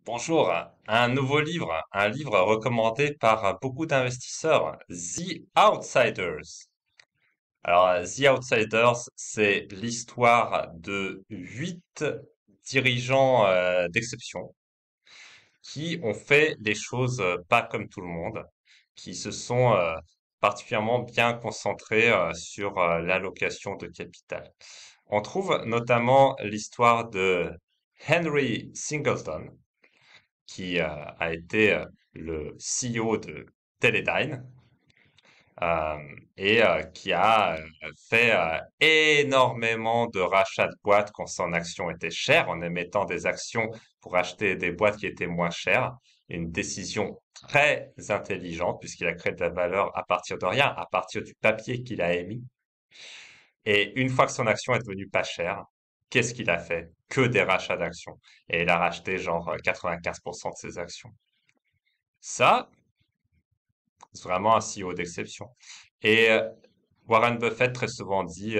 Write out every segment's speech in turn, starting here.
Bonjour, un nouveau livre, un livre recommandé par beaucoup d'investisseurs, The Outsiders. Alors, The Outsiders, c'est l'histoire de 8 dirigeants d'exception qui ont fait les choses pas comme tout le monde, qui se sont particulièrement bien concentrés sur l'allocation de capital. On trouve notamment l'histoire de Henry Singleton, qui a été le CEO de Teledyne euh, et qui a fait énormément de rachats de boîtes quand son action était chère, en émettant des actions pour acheter des boîtes qui étaient moins chères. Une décision très intelligente puisqu'il a créé de la valeur à partir de rien, à partir du papier qu'il a émis. Et une fois que son action est devenue pas chère, qu'est-ce qu'il a fait? Que des rachats d'actions. Et il a racheté genre 95% de ses actions. Ça, c'est vraiment un CEO d'exception. Et Warren Buffett très souvent dit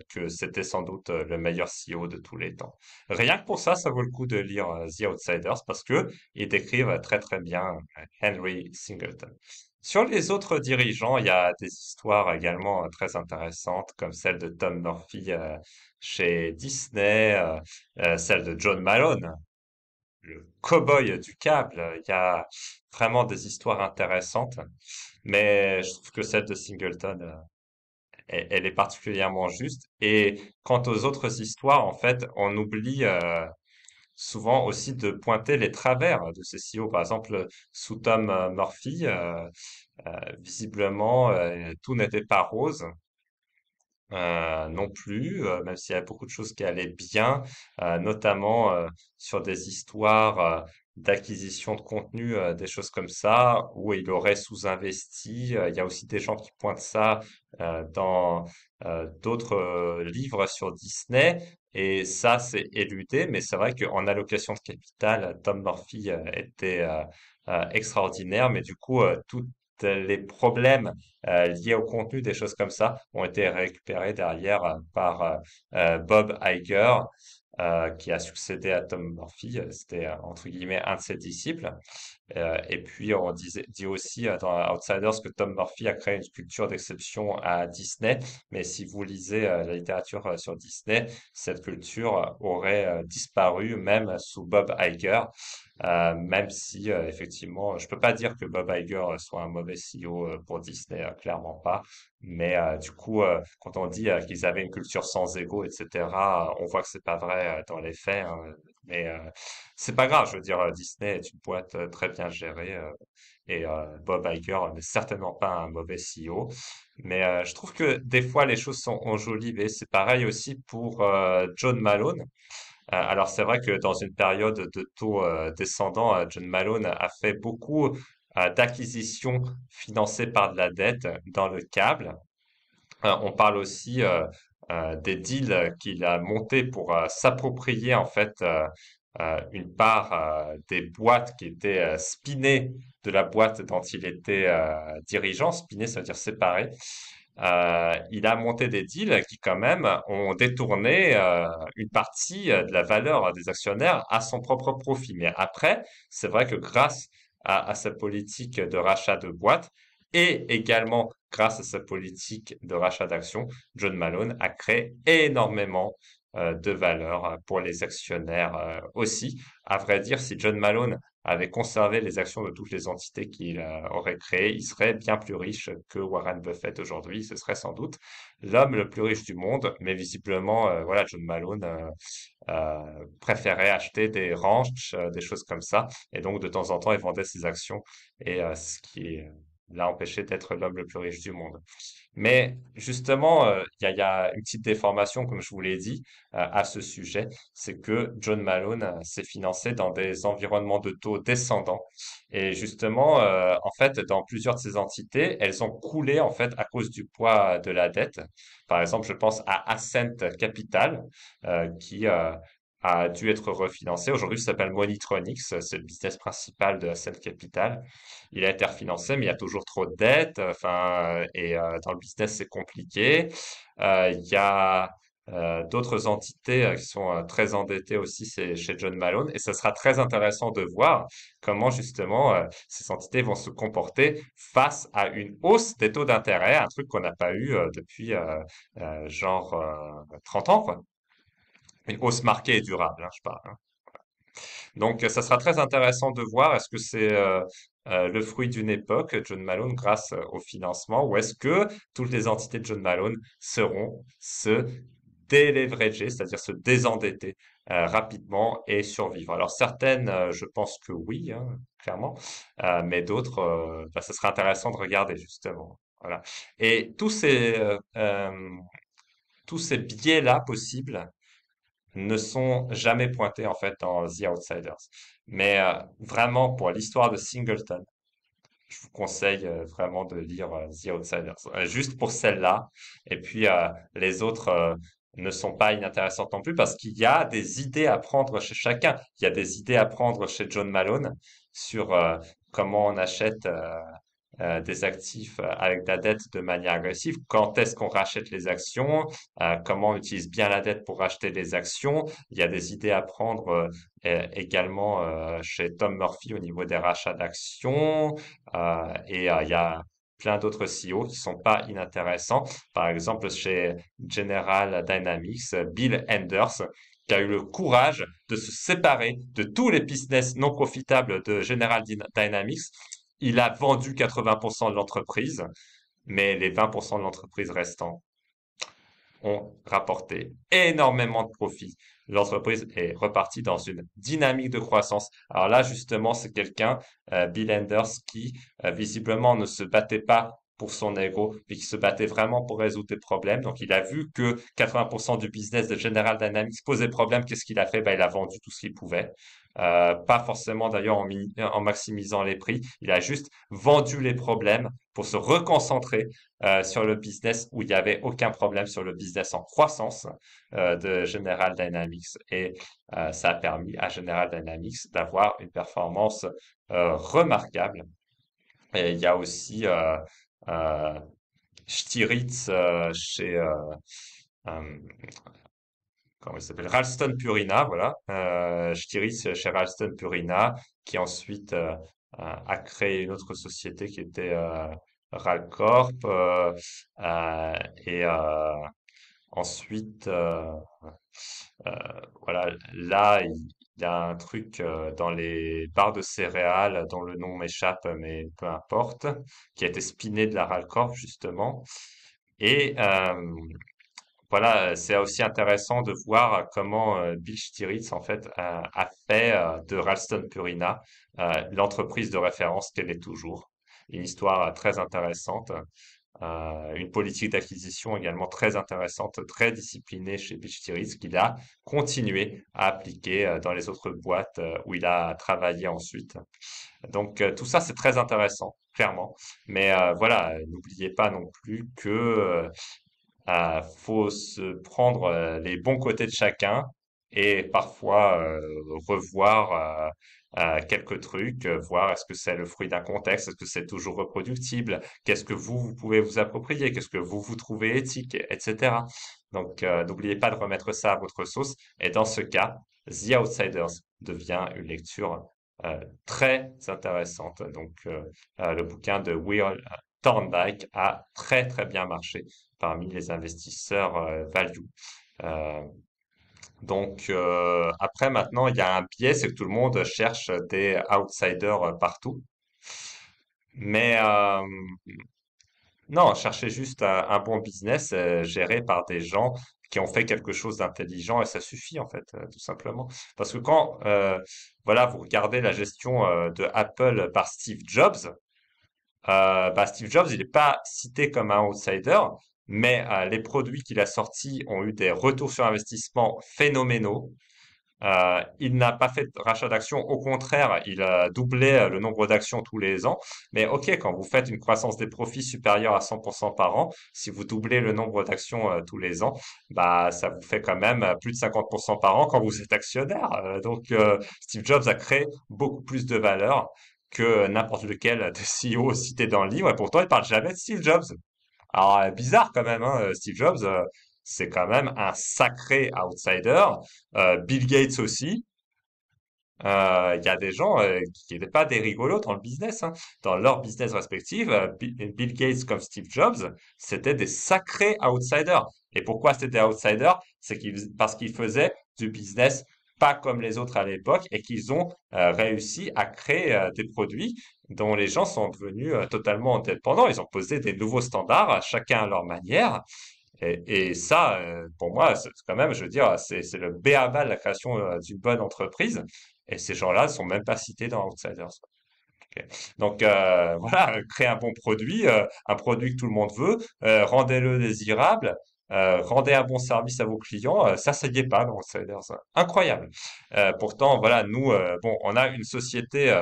que c'était sans doute le meilleur CEO de tous les temps. Rien que pour ça, ça vaut le coup de lire The Outsiders parce que ils décrivent très très bien Henry Singleton. Sur les autres dirigeants, il y a des histoires également très intéressantes, comme celle de Tom Murphy chez Disney, celle de John Malone, le cow-boy du câble. Il y a vraiment des histoires intéressantes, mais je trouve que celle de Singleton, elle est particulièrement juste. Et quant aux autres histoires, en fait, on oublie souvent aussi de pointer les travers de ces CEO. Par exemple, sous Tom Murphy, visiblement, tout n'était pas rose. Non plus, même s'il y a beaucoup de choses qui allaient bien, notamment sur des histoires d'acquisition de contenu, des choses comme ça, où il aurait sous-investi. Il y a aussi des gens qui pointent ça dans d'autres livres sur Disney, et ça, c'est éludé, mais c'est vrai qu'en allocation de capital, Tom Murphy était extraordinaire, mais du coup, tous les problèmes liés au contenu, des choses comme ça, ont été récupérés derrière par Bob Iger, qui a succédé à Tom Murphy. C'était entre guillemets un de ses disciples. Et puis on dit aussi dans Outsiders que Tom Murphy a créé une culture d'exception à Disney. Mais si vous lisez la littérature sur Disney, cette culture aurait disparu même sous Bob Iger. Même si effectivement, je peux pas dire que Bob Iger soit un mauvais CEO pour Disney, clairement pas. Mais du coup, quand on dit qu'ils avaient une culture sans ego, etc., on voit que c'est pas vrai dans les faits, hein. Mais c'est pas grave. Je veux dire, Disney est une boîte très bien gérée et Bob Iger n'est certainement pas un mauvais CEO. Mais je trouve que des fois les choses sont enjolivées. C'est pareil aussi pour John Malone. Alors c'est vrai que dans une période de taux descendant, John Malone a fait beaucoup d'acquisitions financées par de la dette dans le câble. On parle aussi des deals qu'il a montés pour s'approprier en fait une part des boîtes qui étaient spinées de la boîte dont il était dirigeant. Spiné, ça veut dire séparé. Il a monté des deals qui quand même ont détourné une partie de la valeur des actionnaires à son propre profit. Mais après, c'est vrai que grâce à sa politique de rachat de boîtes et également grâce à sa politique de rachat d'actions, John Malone a créé énormément de valeur pour les actionnaires aussi. À vrai dire, si John Malone avait conservé les actions de toutes les entités qu'il aurait créées, il serait bien plus riche que Warren Buffett aujourd'hui. Ce serait sans doute l'homme le plus riche du monde, mais visiblement, voilà, John Malone préférait acheter des ranchs, des choses comme ça, et donc de temps en temps, il vendait ses actions, et ce qui l'a empêché d'être l'homme le plus riche du monde. Mais justement, il y a une petite déformation, comme je vous l'ai dit, à ce sujet, c'est que John Malone s'est financé dans des environnements de taux descendants. Et justement, en fait, dans plusieurs de ces entités, elles ont coulé en fait à cause du poids de la dette. Par exemple, je pense à Ascent Capital, qui a dû être refinancé. Aujourd'hui, ça s'appelle Monitronics, c'est le business principal de Ascent Capital. Il a été refinancé, mais il y a toujours trop de dettes. Enfin, et dans le business, c'est compliqué. Il y a d'autres entités qui sont très endettées aussi, c'est chez John Malone. Et ce sera très intéressant de voir comment justement ces entités vont se comporter face à une hausse des taux d'intérêt, un truc qu'on n'a pas eu depuis 30 ans, quoi. Une hausse marquée et durable, hein, je parle. Hein. Donc, ça sera très intéressant de voir est-ce que c'est le fruit d'une époque, John Malone, grâce au financement, ou est-ce que toutes les entités de John Malone seront se déleverager, c'est-à-dire se désendetter rapidement et survivre. Alors, certaines, je pense que oui, hein, clairement, mais d'autres, bah, ça sera intéressant de regarder, justement. Voilà. Et tous ces biais-là possibles, ne sont jamais pointés en fait dans The Outsiders. Mais vraiment pour l'histoire de Singleton, je vous conseille vraiment de lire The Outsiders. Juste pour celle-là. Et puis les autres ne sont pas inintéressantes non plus parce qu'il y a des idées à prendre chez chacun. Il y a des idées à prendre chez John Malone sur comment on achète des actifs avec de la dette de manière agressive. Quand est-ce qu'on rachète les actions? Comment on utilise bien la dette pour racheter les actions? Il y a des idées à prendre également chez Tom Murphy au niveau des rachats d'actions. Il y a plein d'autres CEO qui sont pas inintéressants. Par exemple, chez General Dynamics, Bill Enders, qui a eu le courage de se séparer de tous les business non profitables de General Dynamics. Il a vendu 80% de l'entreprise, mais les 20% de l'entreprise restants ont rapporté énormément de profits. L'entreprise est repartie dans une dynamique de croissance. Alors là, justement, c'est quelqu'un, Bill Enders, qui visiblement ne se battait pas pour son ego, mais qui se battait vraiment pour résoudre des problèmes. Donc, il a vu que 80% du business de General Dynamics posait problème. Qu'est-ce qu'il a fait? Ben, il a vendu tout ce qu'il pouvait. Pas forcément d'ailleurs en maximisant les prix. Il a juste vendu les problèmes pour se reconcentrer sur le business où il n'y avait aucun problème sur le business en croissance de General Dynamics. Et ça a permis à General Dynamics d'avoir une performance remarquable. Et il y a aussi euh, Stiritz euh, comment il s'appelle? Ralston Purina, voilà. Stiritz chez Ralston Purina, qui ensuite a créé une autre société qui était Ralcorp. Euh, et ensuite, euh, voilà, là, il y a un truc dans les barres de céréales dont le nom m'échappe, mais peu importe, qui a été spiné de la Ralcorp, justement. Et voilà, c'est aussi intéressant de voir comment Bill Stiritz, en fait, a fait de Ralston Purina l'entreprise de référence qu'elle est toujours. Une histoire très intéressante. Une politique d'acquisition également très intéressante, très disciplinée chez Bichtiritz, qu'il a continué à appliquer dans les autres boîtes où il a travaillé ensuite. Donc tout ça, c'est très intéressant, clairement. Mais voilà, n'oubliez pas non plus que faut se prendre les bons côtés de chacun et parfois revoir quelques trucs, voir est-ce que c'est le fruit d'un contexte, est-ce que c'est toujours reproductible, qu'est-ce que vous pouvez vous approprier, qu'est-ce que vous trouvez éthique, etc. Donc n'oubliez pas de remettre ça à votre sauce. Et dans ce cas, The Outsiders devient une lecture très intéressante. Donc le bouquin de Will Thorndike a très très bien marché parmi les investisseurs value. Euh, donc après maintenant il y a un biais, c'est que tout le monde cherche des outsiders partout. Mais non, cherchez juste un bon business géré par des gens qui ont fait quelque chose d'intelligent et ça suffit en fait, tout simplement. Parce que quand voilà, vous regardez la gestion de Apple par Steve Jobs, bah, Steve Jobs, il n'est pas cité comme un outsider, mais les produits qu'il a sortis ont eu des retours sur investissement phénoménaux. Il n'a pas fait de rachat d'actions, au contraire, il a doublé le nombre d'actions tous les ans. Mais ok, quand vous faites une croissance des profits supérieure à 100% par an, si vous doublez le nombre d'actions tous les ans, bah ça vous fait quand même plus de 50% par an quand vous êtes actionnaire. Donc Steve Jobs a créé beaucoup plus de valeur que n'importe lequel des CEO cités dans le livre. Et pourtant, il parle jamais de Steve Jobs. Alors bizarre quand même, hein, Steve Jobs. c'est quand même un sacré outsider. Bill Gates aussi. Il y a des gens qui n'étaient pas des rigolos dans le business, hein. Dans leur business respectif, Bill Gates comme Steve Jobs, c'était des sacrés outsiders. Et pourquoi c'était des outsiders? Parce qu'ils faisaient du business pas comme les autres à l'époque et qu'ils ont réussi à créer des produits dont les gens sont devenus totalement dépendants. Ils ont posé des nouveaux standards, chacun à leur manière. Et ça, pour moi, c'est quand même, je veux dire, c'est le b.a.-ba de la création d'une bonne entreprise. Et ces gens-là sont même pas cités dans Outsiders. Ok. Donc voilà, créez un bon produit, un produit que tout le monde veut, rendez-le désirable, rendez un bon service à vos clients. Ça y est pas dans Outsiders. Incroyable. Pourtant, voilà, nous, bon, on a une société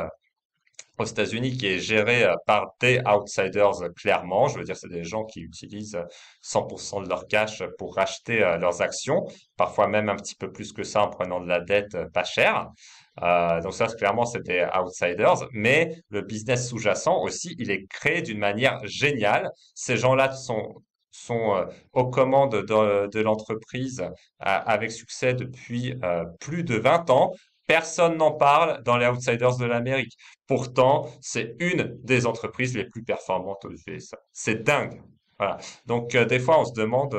aux États-Unis qui est géré par des outsiders clairement. Je veux dire, c'est des gens qui utilisent 100% de leur cash pour racheter leurs actions, parfois même un petit peu plus que ça en prenant de la dette pas chère. Donc ça, clairement, c'est des outsiders. Mais le business sous-jacent aussi, il est créé d'une manière géniale. Ces gens-là sont aux commandes de l'entreprise avec succès depuis plus de 20 ans. Personne n'en parle dans les outsiders de l'Amérique. Pourtant, c'est une des entreprises les plus performantes aux USA. C'est dingue. Voilà. Donc, des fois, on se demande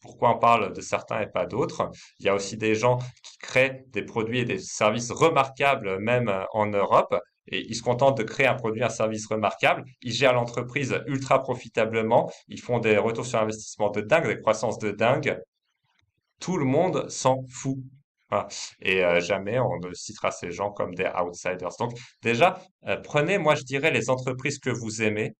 pourquoi on parle de certains et pas d'autres. Il y a aussi des gens qui créent des produits et des services remarquables, même en Europe. Et ils se contentent de créer un produit, un service remarquable. Ils gèrent l'entreprise ultra profitablement. Ils font des retours sur investissement de dingue, des croissances de dingue. Tout le monde s'en fout. Voilà. Et jamais on ne citera ces gens comme des outsiders. Donc déjà, prenez, moi je dirais, les entreprises que vous aimez,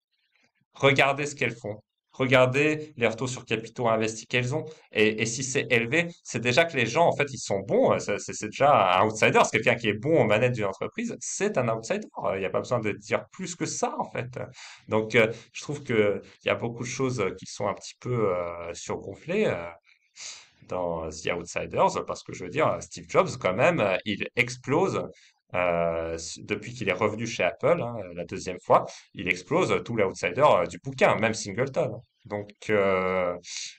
regardez ce qu'elles font, regardez les retours sur capitaux investis qu'elles ont, et si c'est élevé, c'est déjà que les gens, en fait, ils sont bons. C'est déjà un outsider. C'est quelqu'un qui est bon aux manettes d'une entreprise, c'est un outsider. Il n'y a pas besoin de dire plus que ça, en fait. Donc, je trouve que il y a beaucoup de choses qui sont un petit peu surgonflées. Dans The Outsiders, parce que je veux dire, Steve Jobs, quand même, il explose depuis qu'il est revenu chez Apple, hein, la deuxième fois, il explose tous les outsiders du bouquin, même Singleton. Donc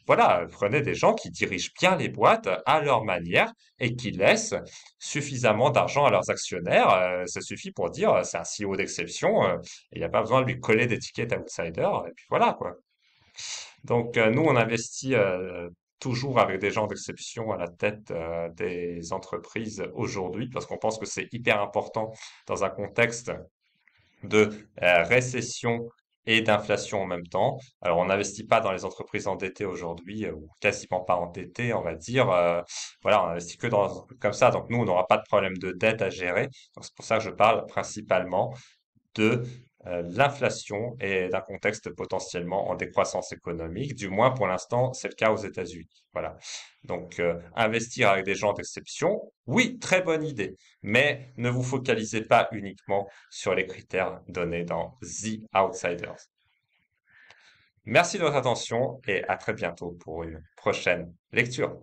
voilà, prenez des gens qui dirigent bien les boîtes à leur manière et qui laissent suffisamment d'argent à leurs actionnaires. Ça suffit pour dire c'est un CEO d'exception. Il n'y a pas besoin de lui coller d'étiquette outsider. Et puis voilà quoi. Donc, nous, on investit toujours avec des gens d'exception à la tête des entreprises aujourd'hui parce qu'on pense que c'est hyper important dans un contexte de récession et d'inflation en même temps. Alors, on n'investit pas dans les entreprises endettées aujourd'hui ou quasiment pas endettées, on va dire. Voilà, on investit que dans comme ça. Donc, nous, on n'aura pas de problème de dette à gérer. Donc, c'est pour ça que je parle principalement de l'inflation et d'un contexte potentiellement en décroissance économique. Du moins, pour l'instant, c'est le cas aux États-Unis. Voilà. Donc, investir avec des gens d'exception, oui, très bonne idée. Mais ne vous focalisez pas uniquement sur les critères donnés dans The Outsiders. Merci de votre attention et à très bientôt pour une prochaine lecture.